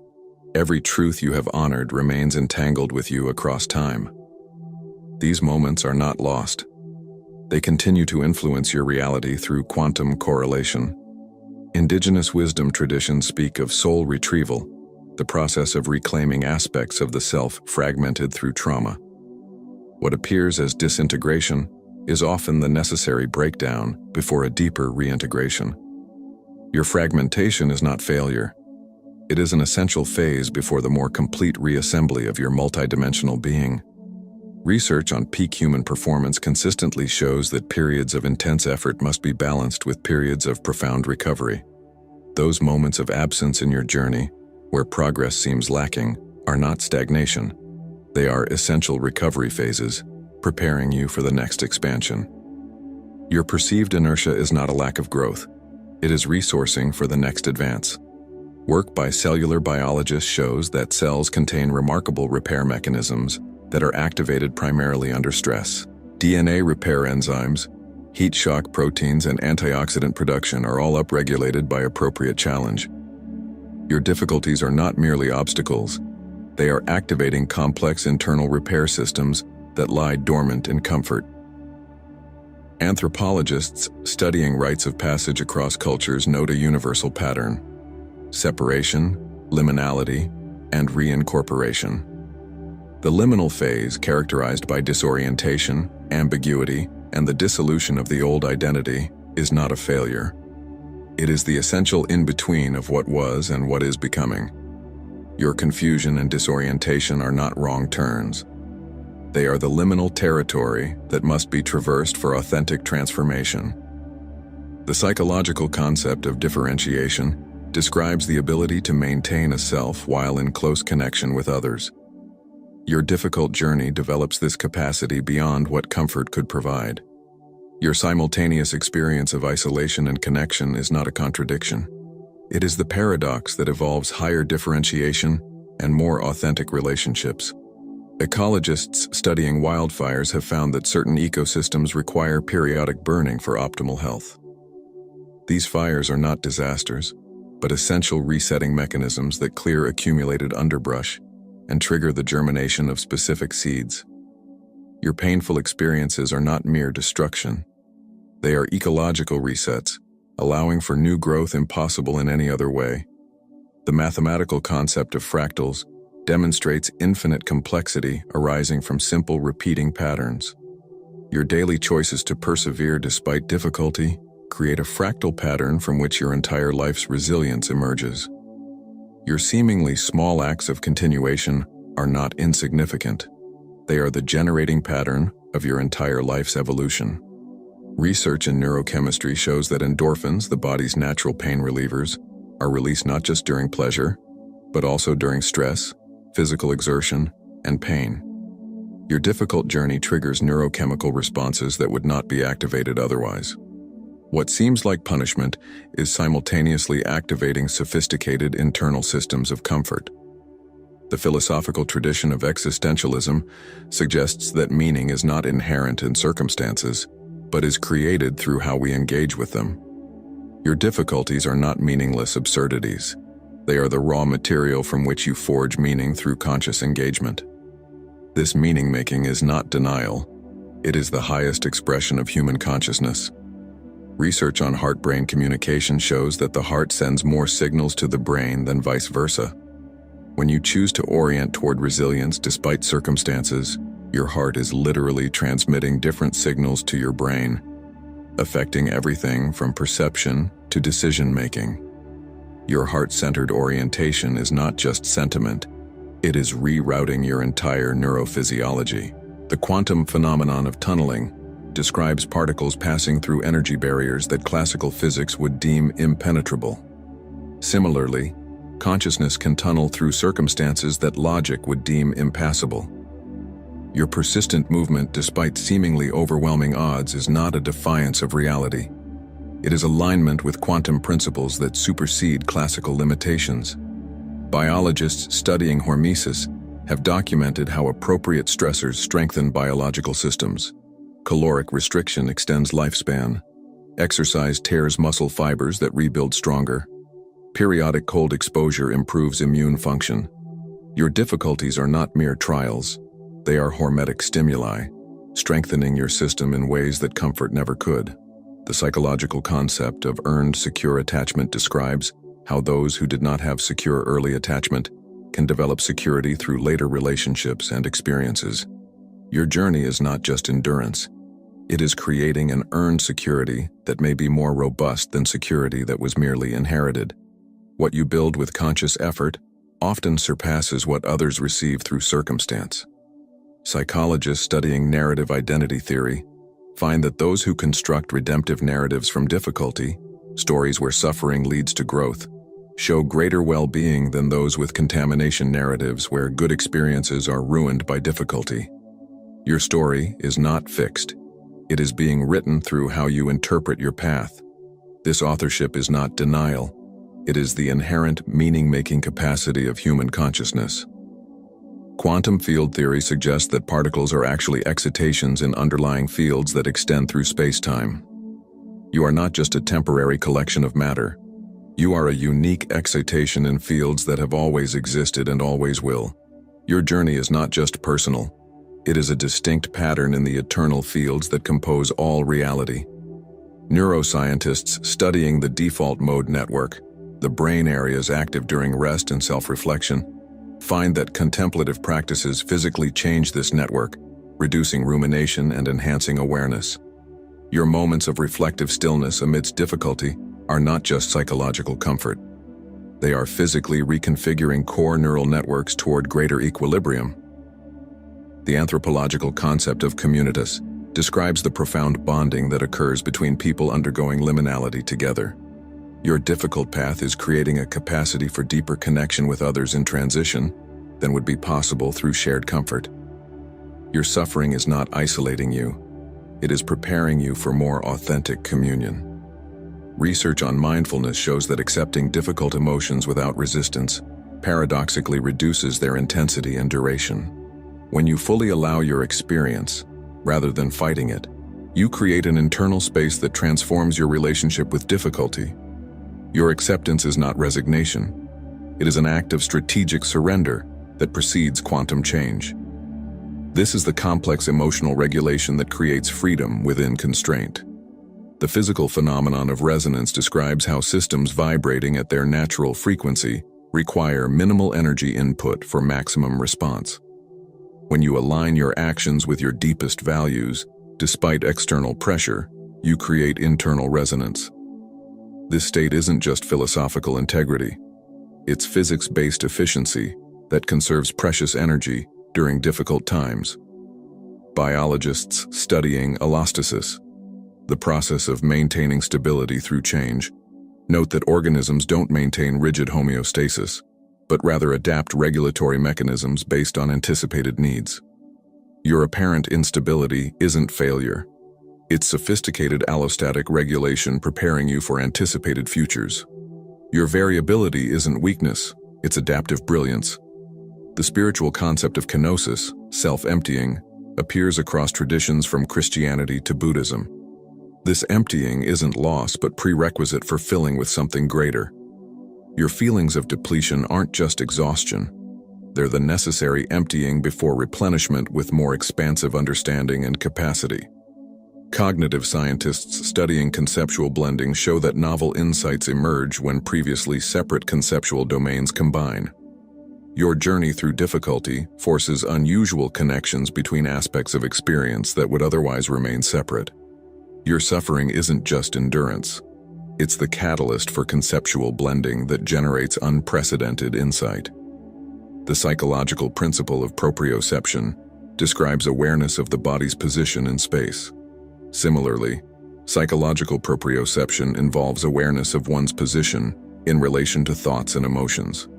every truth you have honored remains entangled with you across time. These moments are not lost. They continue to influence your reality through quantum correlation. Indigenous wisdom traditions speak of soul retrieval, the process of reclaiming aspects of the self fragmented through trauma. What appears as disintegration is often the necessary breakdown before a deeper reintegration. Your fragmentation is not failure. It is an essential phase before the more complete reassembly of your multidimensional being. Research on peak human performance consistently shows that periods of intense effort must be balanced with periods of profound recovery. Those moments of absence in your journey, where progress seems lacking, are not stagnation. They are essential recovery phases, preparing you for the next expansion. Your perceived inertia is not a lack of growth. It is resourcing for the next advance. Work by cellular biologists shows that cells contain remarkable repair mechanisms that are activated primarily under stress. DNA repair enzymes, heat shock proteins, and antioxidant production are all upregulated by appropriate challenge. Your difficulties are not merely obstacles. They are activating complex internal repair systems that lie dormant in comfort. Anthropologists studying rites of passage across cultures note a universal pattern: separation, liminality, and reincorporation. The liminal phase, characterized by disorientation, ambiguity, and the dissolution of the old identity, is not a failure. It is the essential in-between of what was and what is becoming. Your confusion and disorientation are not wrong turns. They are the liminal territory that must be traversed for authentic transformation. The psychological concept of differentiation describes the ability to maintain a self while in close connection with others. Your difficult journey develops this capacity beyond what comfort could provide. Your simultaneous experience of isolation and connection is not a contradiction. It is the paradox that evolves higher differentiation and more authentic relationships. Ecologists studying wildfires have found that certain ecosystems require periodic burning for optimal health. These fires are not disasters, but essential resetting mechanisms that clear accumulated underbrush and trigger the germination of specific seeds. Your painful experiences are not mere destruction. They are ecological resets, allowing for new growth impossible in any other way. The mathematical concept of fractals demonstrates infinite complexity arising from simple repeating patterns. Your daily choices to persevere despite difficulty create a fractal pattern from which your entire life's resilience emerges. Your seemingly small acts of continuation are not insignificant. They are the generating pattern of your entire life's evolution. Research in neurochemistry shows that endorphins, the body's natural pain relievers, are released not just during pleasure, but also during stress, physical exertion, and pain. Your difficult journey triggers neurochemical responses that would not be activated otherwise. What seems like punishment is simultaneously activating sophisticated internal systems of comfort. The philosophical tradition of existentialism suggests that meaning is not inherent in circumstances, but is created through how we engage with them. Your difficulties are not meaningless absurdities. They are the raw material from which you forge meaning through conscious engagement. This meaning-making is not denial. It is the highest expression of human consciousness. Research on heart-brain communication shows that the heart sends more signals to the brain than vice versa. When you choose to orient toward resilience despite circumstances, your heart is literally transmitting different signals to your brain, affecting everything from perception to decision-making. Your heart-centered orientation is not just sentiment, it is rerouting your entire neurophysiology. The quantum phenomenon of tunneling describes particles passing through energy barriers that classical physics would deem impenetrable. Similarly, consciousness can tunnel through circumstances that logic would deem impassable. Your persistent movement despite seemingly overwhelming odds is not a defiance of reality. It is alignment with quantum principles that supersede classical limitations. Biologists studying hormesis have documented how appropriate stressors strengthen biological systems. Caloric restriction extends lifespan. Exercise tears muscle fibers that rebuild stronger. Periodic cold exposure improves immune function. Your difficulties are not mere trials. They are hormetic stimuli, strengthening your system in ways that comfort never could. The psychological concept of earned secure attachment describes how those who did not have secure early attachment can develop security through later relationships and experiences. Your journey is not just endurance. It is creating an earned security that may be more robust than security that was merely inherited. What you build with conscious effort often surpasses what others receive through circumstance. Psychologists studying narrative identity theory find that those who construct redemptive narratives from difficulty, stories where suffering leads to growth, show greater well-being than those with contamination narratives where good experiences are ruined by difficulty. Your story is not fixed. It is being written through how you interpret your path. This authorship is not denial. It is the inherent meaning-making capacity of human consciousness. Quantum field theory suggests that particles are actually excitations in underlying fields that extend through space-time. You are not just a temporary collection of matter. You are a unique excitation in fields that have always existed and always will. Your journey is not just personal. It is a distinct pattern in the eternal fields that compose all reality. Neuroscientists studying the default mode network, the brain areas active during rest and self-reflection, find that contemplative practices physically change this network, reducing rumination and enhancing awareness. Your moments of reflective stillness amidst difficulty are not just psychological comfort. They are physically reconfiguring core neural networks toward greater equilibrium. The anthropological concept of communitas describes the profound bonding that occurs between people undergoing liminality together. Your difficult path is creating a capacity for deeper connection with others in transition than would be possible through shared comfort. Your suffering is not isolating you. It is preparing you for more authentic communion. Research on mindfulness shows that accepting difficult emotions without resistance paradoxically reduces their intensity and duration. When you fully allow your experience, rather than fighting it, you create an internal space that transforms your relationship with difficulty. Your acceptance is not resignation. It is an act of strategic surrender that precedes quantum change. This is the complex emotional regulation that creates freedom within constraint. The physical phenomenon of resonance describes how systems vibrating at their natural frequency require minimal energy input for maximum response. When you align your actions with your deepest values, despite external pressure, you create internal resonance. This state isn't just philosophical integrity. It's physics-based efficiency that conserves precious energy during difficult times. Biologists studying elasticity, the process of maintaining stability through change, note that organisms don't maintain rigid homeostasis, but rather adapt regulatory mechanisms based on anticipated needs. Your apparent instability isn't failure. It's sophisticated allostatic regulation preparing you for anticipated futures. Your variability isn't weakness, it's adaptive brilliance. The spiritual concept of kenosis, self-emptying, appears across traditions from Christianity to Buddhism. This emptying isn't loss but prerequisite for filling with something greater. Your feelings of depletion aren't just exhaustion. They're the necessary emptying before replenishment with more expansive understanding and capacity. Cognitive scientists studying conceptual blending show that novel insights emerge when previously separate conceptual domains combine. Your journey through difficulty forces unusual connections between aspects of experience that would otherwise remain separate. Your suffering isn't just endurance. It's the catalyst for conceptual blending that generates unprecedented insight. The psychological principle of proprioception describes awareness of the body's position in space. Similarly, psychological proprioception involves awareness of one's position in relation to thoughts and emotions.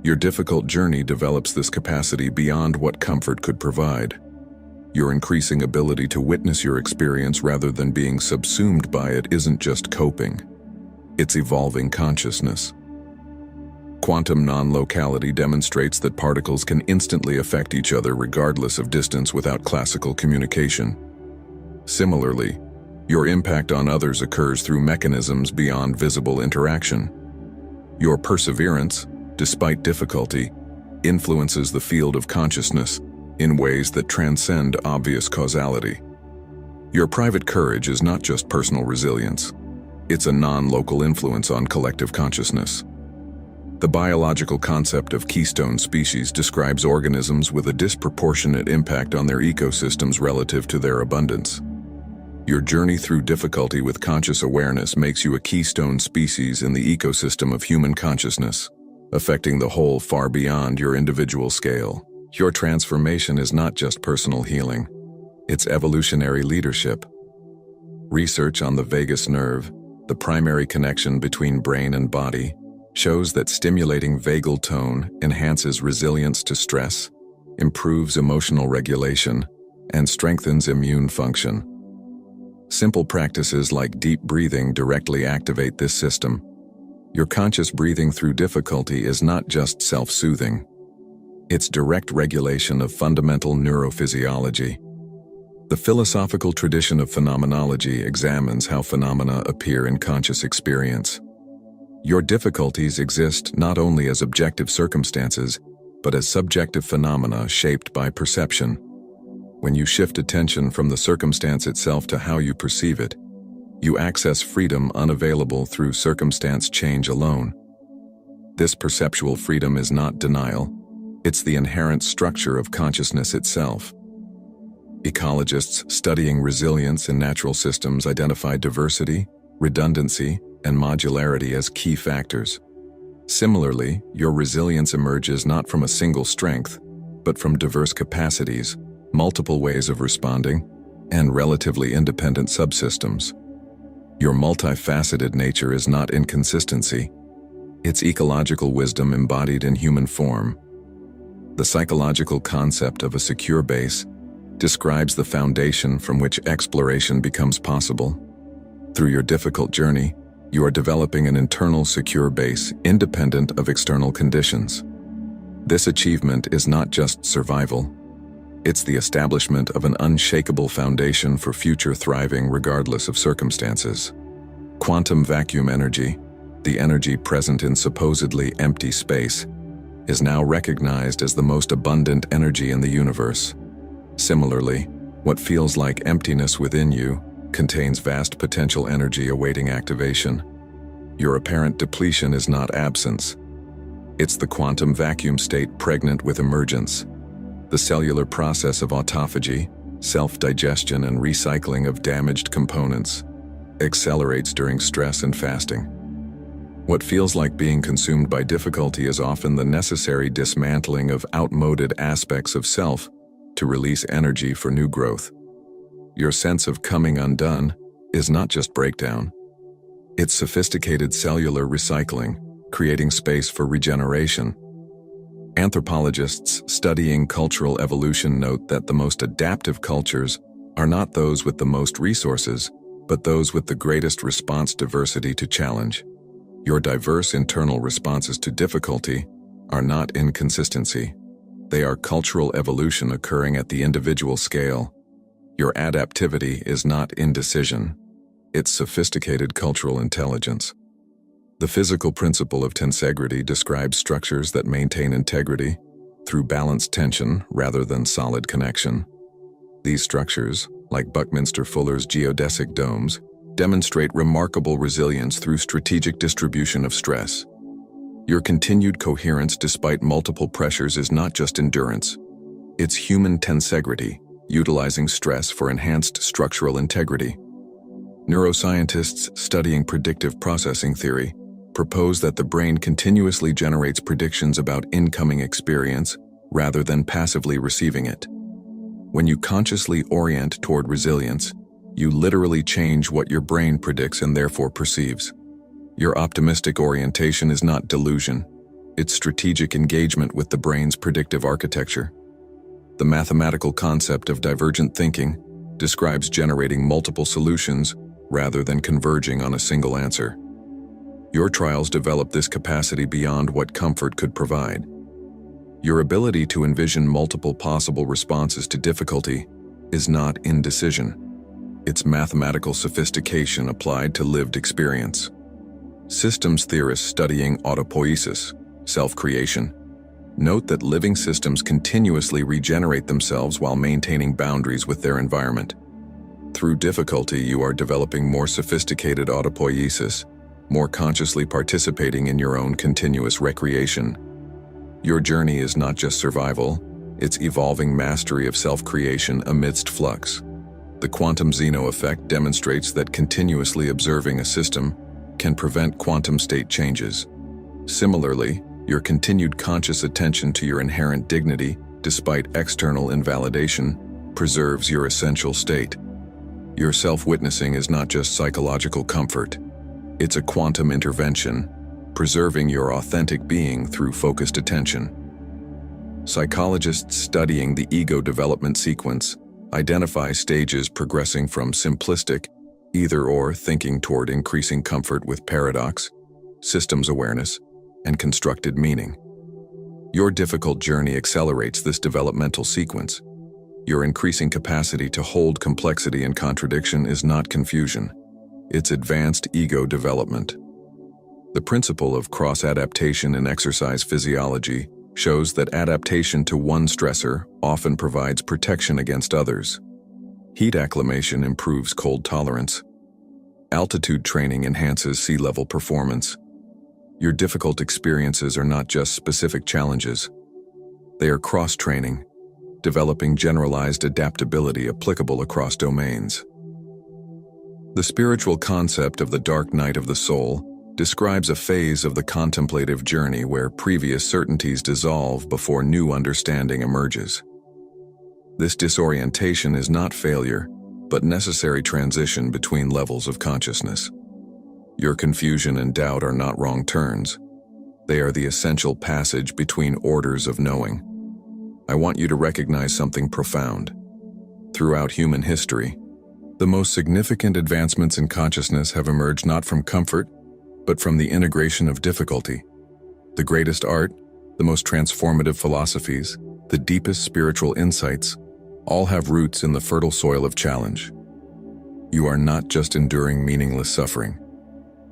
Your difficult journey develops this capacity beyond what comfort could provide. Your increasing ability to witness your experience rather than being subsumed by it isn't just coping. It's evolving consciousness. Quantum non-locality demonstrates that particles can instantly affect each other regardless of distance without classical communication. Similarly, your impact on others occurs through mechanisms beyond visible interaction. Your perseverance, despite difficulty, influences the field of consciousness in ways that transcend obvious causality. Your private courage is not just personal resilience. It's a non-local influence on collective consciousness. The biological concept of keystone species describes organisms with a disproportionate impact on their ecosystems relative to their abundance. Your journey through difficulty with conscious awareness makes you a keystone species in the ecosystem of human consciousness, affecting the whole far beyond your individual scale. Your transformation is not just personal healing, it's evolutionary leadership. Research on the vagus nerve, the primary connection between brain and body, shows that stimulating vagal tone enhances resilience to stress, improves emotional regulation, and strengthens immune function. Simple practices like deep breathing directly activate this system. Your conscious breathing through difficulty is not just self-soothing. It's direct regulation of fundamental neurophysiology. The philosophical tradition of phenomenology examines how phenomena appear in conscious experience. Your difficulties exist not only as objective circumstances, but as subjective phenomena shaped by perception. When you shift attention from the circumstance itself to how you perceive it, you access freedom unavailable through circumstance change alone. This perceptual freedom is not denial, it's the inherent structure of consciousness itself. Ecologists studying resilience in natural systems identify diversity, redundancy, and modularity as key factors. Similarly, your resilience emerges not from a single strength, but from diverse capacities, multiple ways of responding, and relatively independent subsystems. Your multifaceted nature is not inconsistency. It's ecological wisdom embodied in human form. The psychological concept of a secure base describes the foundation from which exploration becomes possible. Through your difficult journey, you are developing an internal secure base independent of external conditions. This achievement is not just survival. It's the establishment of an unshakable foundation for future thriving regardless of circumstances. Quantum vacuum energy, the energy present in supposedly empty space, is now recognized as the most abundant energy in the universe. Similarly, what feels like emptiness within you contains vast potential energy awaiting activation. Your apparent depletion is not absence. It's the quantum vacuum state pregnant with emergence. The cellular process of autophagy, self-digestion and recycling of damaged components, accelerates during stress and fasting. What feels like being consumed by difficulty is often the necessary dismantling of outmoded aspects of self to release energy for new growth. Your sense of coming undone is not just breakdown. It's sophisticated cellular recycling, creating space for regeneration. Anthropologists studying cultural evolution note that the most adaptive cultures are not those with the most resources, but those with the greatest response diversity to challenge. Your diverse internal responses to difficulty are not inconsistency. They are cultural evolution occurring at the individual scale. Your adaptivity is not indecision. It's sophisticated cultural intelligence. The physical principle of tensegrity describes structures that maintain integrity through balanced tension rather than solid connection. These structures, like Buckminster Fuller's geodesic domes, demonstrate remarkable resilience through strategic distribution of stress. Your continued coherence despite multiple pressures is not just endurance. It's human tensegrity, utilizing stress for enhanced structural integrity. Neuroscientists studying predictive processing theory propose that the brain continuously generates predictions about incoming experience rather than passively receiving it. When you consciously orient toward resilience, you literally change what your brain predicts and therefore perceives. Your optimistic orientation is not delusion, it's strategic engagement with the brain's predictive architecture. The mathematical concept of divergent thinking describes generating multiple solutions rather than converging on a single answer. Your trials develop this capacity beyond what comfort could provide. Your ability to envision multiple possible responses to difficulty is not indecision. It's mathematical sophistication applied to lived experience. Systems theorists studying autopoiesis, self-creation, note that living systems continuously regenerate themselves while maintaining boundaries with their environment. Through difficulty, you are developing more sophisticated autopoiesis, more consciously participating in your own continuous recreation. Your journey is not just survival, it's evolving mastery of self-creation amidst flux. The quantum Zeno effect demonstrates that continuously observing a system can prevent quantum state changes. Similarly, your continued conscious attention to your inherent dignity, despite external invalidation, preserves your essential state. Your self-witnessing is not just psychological comfort. It's a quantum intervention, preserving your authentic being through focused attention. Psychologists studying the ego development sequence identify stages progressing from simplistic, either-or thinking toward increasing comfort with paradox, systems awareness, and constructed meaning. Your difficult journey accelerates this developmental sequence. Your increasing capacity to hold complexity and contradiction is not confusion. It's advanced ego development. The principle of cross-adaptation in exercise physiology shows that adaptation to one stressor often provides protection against others. Heat acclimation improves cold tolerance. Altitude training enhances sea level performance. Your difficult experiences are not just specific challenges. They are cross-training, developing generalized adaptability applicable across domains. The spiritual concept of the dark night of the soul describes a phase of the contemplative journey where previous certainties dissolve before new understanding emerges. This disorientation is not failure, but necessary transition between levels of consciousness. Your confusion and doubt are not wrong turns. They are the essential passage between orders of knowing. I want you to recognize something profound. Throughout human history, the most significant advancements in consciousness have emerged not from comfort, but from the integration of difficulty. The greatest art, the most transformative philosophies, the deepest spiritual insights, all have roots in the fertile soil of challenge. You are not just enduring meaningless suffering.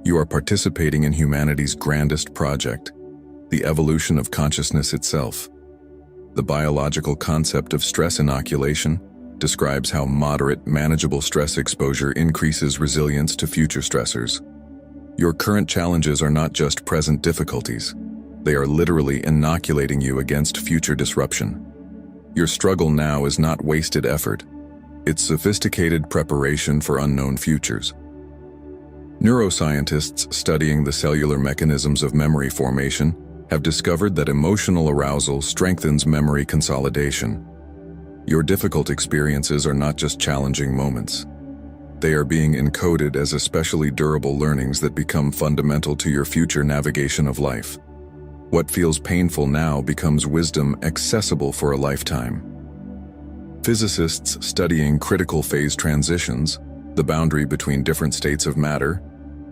You are participating in humanity's grandest project, the evolution of consciousness itself. The biological concept of stress inoculation describes how moderate, manageable stress exposure increases resilience to future stressors. Your current challenges are not just present difficulties. They are literally inoculating you against future disruption. Your struggle now is not wasted effort. It's sophisticated preparation for unknown futures. Neuroscientists studying the cellular mechanisms of memory formation have discovered that emotional arousal strengthens memory consolidation. Your difficult experiences are not just challenging moments. They are being encoded as especially durable learnings that become fundamental to your future navigation of life. What feels painful now becomes wisdom accessible for a lifetime. Physicists studying critical phase transitions, the boundary between different states of matter,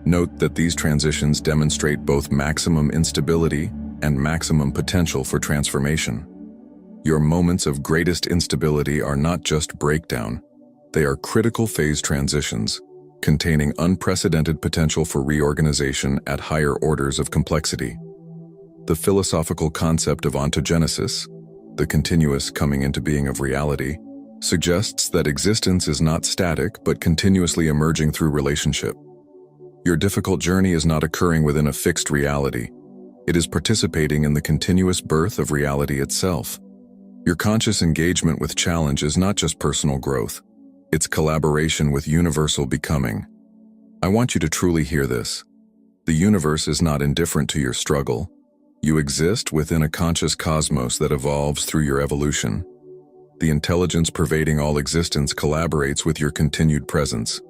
note that these transitions demonstrate both maximum instability and maximum potential for transformation. Your moments of greatest instability are not just breakdown, they are critical phase transitions, containing unprecedented potential for reorganization at higher orders of complexity. The philosophical concept of ontogenesis, the continuous coming into being of reality, suggests that existence is not static but continuously emerging through relationship. Your difficult journey is not occurring within a fixed reality. It is participating in the continuous birth of reality itself. Your conscious engagement with challenge is not just personal growth, it's collaboration with universal becoming. I want you to truly hear this. The universe is not indifferent to your struggle. You exist within a conscious cosmos that evolves through your evolution. The intelligence pervading all existence collaborates with your continued presence.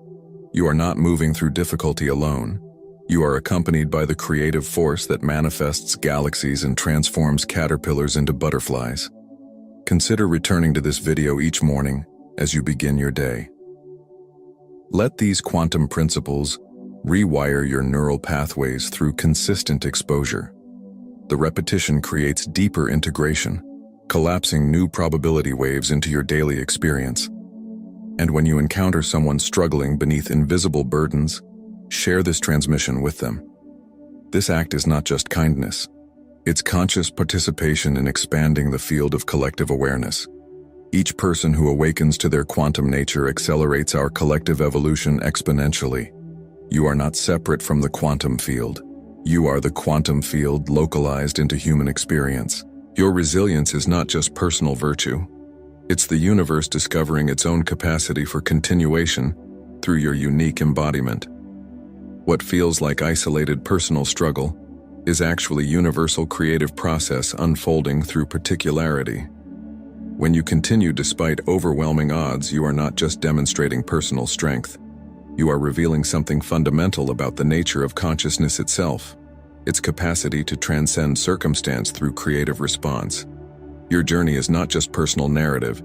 You are not moving through difficulty alone. You are accompanied by the creative force that manifests galaxies and transforms caterpillars into butterflies. Consider returning to this video each morning as you begin your day. Let these quantum principles rewire your neural pathways through consistent exposure. The repetition creates deeper integration, collapsing new probability waves into your daily experience. And when you encounter someone struggling beneath invisible burdens, share this transmission with them. This act is not just kindness. It's conscious participation in expanding the field of collective awareness. Each person who awakens to their quantum nature accelerates our collective evolution exponentially. You are not separate from the quantum field. You are the quantum field localized into human experience. Your resilience is not just personal virtue. It's the universe discovering its own capacity for continuation through your unique embodiment. What feels like isolated personal struggle is actually universal creative process unfolding through particularity. When you continue despite overwhelming odds, you are not just demonstrating personal strength. You are revealing something fundamental about the nature of consciousness itself, its capacity to transcend circumstance through creative response. Your journey is not just personal narrative,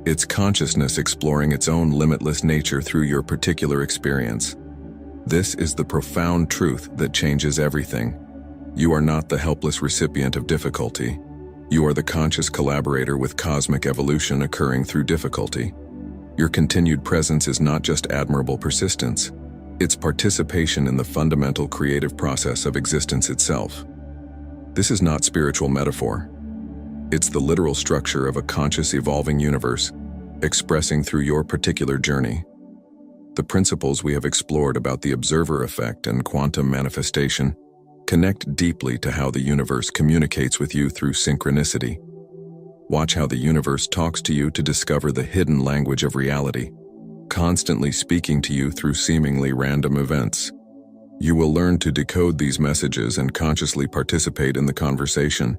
it's consciousness exploring its own limitless nature through your particular experience. This is the profound truth that changes everything. You are not the helpless recipient of difficulty. You are the conscious collaborator with cosmic evolution occurring through difficulty. Your continued presence is not just admirable persistence, it's participation in the fundamental creative process of existence itself. This is not spiritual metaphor. It's the literal structure of a conscious evolving universe, expressing through your particular journey. The principles we have explored about the observer effect and quantum manifestation connect deeply to how the universe communicates with you through synchronicity. Watch how the universe talks to you to discover the hidden language of reality, constantly speaking to you through seemingly random events. You will learn to decode these messages and consciously participate in the conversation,